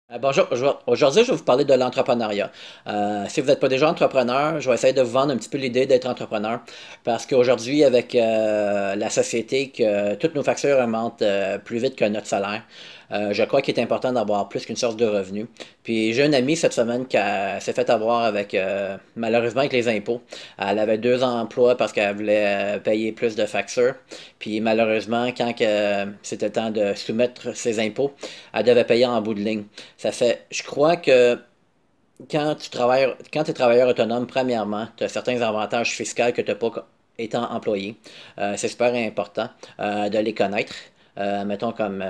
Bonjour, aujourd'hui je vais vous parler de l'entrepreneuriat. Si vous n'êtes pas déjà entrepreneur, je vais essayer de vous vendre un petit peu l'idée d'être entrepreneur parce qu'aujourd'hui avec la société, que toutes nos factures augmentent plus vite que notre salaire, je crois qu'il est important d'avoir plus qu'une source de revenus. Puis j'ai une amie cette semaine qui s'est fait avoir avec, malheureusement avec les impôts. Elle avait deux emplois parce qu'elle voulait payer plus de factures. Puis malheureusement, c'était le temps de soumettre ses impôts, elle devait payer en bout de ligne. Ça fait, je crois que quand tu es travailleur autonome, premièrement, tu as certains avantages fiscaux que tu n'as pas étant employé. C'est super important de les connaître. Mettons comme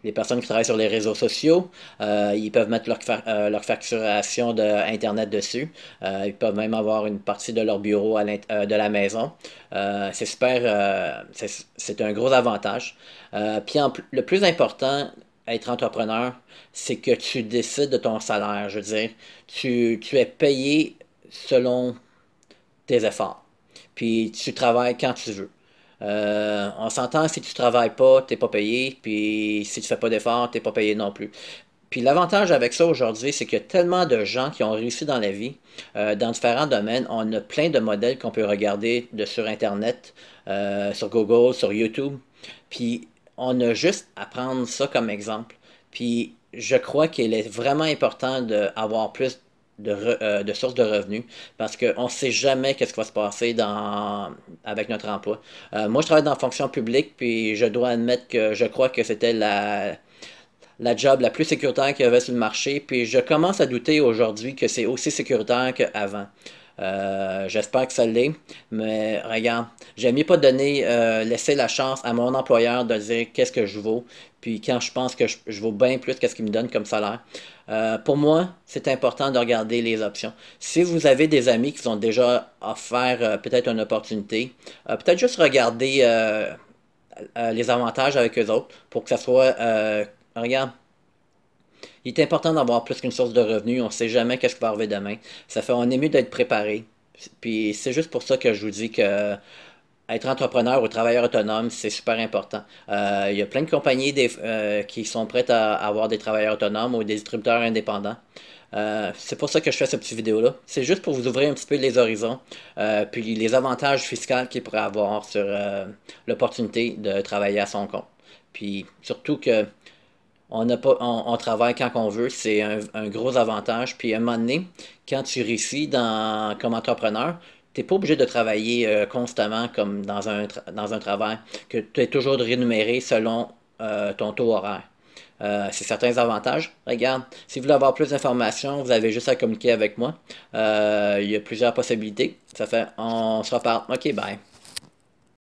les personnes qui travaillent sur les réseaux sociaux, ils peuvent mettre leur facturation de Internet dessus. Ils peuvent même avoir une partie de leur bureau de la maison. C'est super, c'est un gros avantage. Le plus important, être entrepreneur, c'est que tu décides de ton salaire. Je veux dire, tu es payé selon tes efforts. Puis tu travailles quand tu veux. On s'entend, si tu travailles pas, t'es pas payé, puis si tu fais pas d'efforts, t'es pas payé non plus. Puis l'avantage avec ça aujourd'hui, c'est qu'il y a tellement de gens qui ont réussi dans la vie, dans différents domaines. On a plein de modèles qu'on peut regarder sur Internet, sur Google, sur YouTube. Puis on a juste à prendre ça comme exemple. Puis je crois qu'il est vraiment important d'avoir plus de sources de revenus parce qu'on ne sait jamais qu'est-ce qui va se passer avec notre emploi. Moi, je travaille dans la fonction publique, puis je dois admettre que je crois que c'était la job la plus sécuritaire qu'il y avait sur le marché, puis je commence à douter aujourd'hui que c'est aussi sécuritaire qu'avant. J'espère que ça l'est, mais regarde, j'aime mieux pas laisser la chance à mon employeur de dire qu'est-ce que je vaux, puis quand je pense que je vaux bien plus qu'est-ce qu'il me donne comme salaire. Pour moi, c'est important de regarder les options. Si vous avez des amis qui vous ont déjà offert peut-être une opportunité, peut-être juste regarder les avantages avec eux autres pour que ça soit, regarde, il est important d'avoir plus qu'une source de revenus. On ne sait jamais qu'est-ce qui va arriver demain. Ça fait, on est mieux d'être préparé. Puis c'est juste pour ça que je vous dis que être entrepreneur ou travailleur autonome, c'est super important. Il y a plein de compagnies qui sont prêtes à avoir des travailleurs autonomes ou des distributeurs indépendants. C'est pour ça que je fais cette petite vidéo-là. C'est juste pour vous ouvrir un petit peu les horizons, puis les avantages fiscaux qu'il pourrait avoir sur l'opportunité de travailler à son compte. Puis surtout que on n'a pas, on travaille quand on veut, c'est un gros avantage. Puis à un moment donné, quand tu réussis comme entrepreneur, tu n'es pas obligé de travailler constamment comme dans un travail, que tu es toujours rémunéré selon ton taux horaire. C'est certains avantages. Regarde, si vous voulez avoir plus d'informations, vous avez juste à communiquer avec moi. Il y a plusieurs possibilités. Ça fait, on se reparle. OK, bye.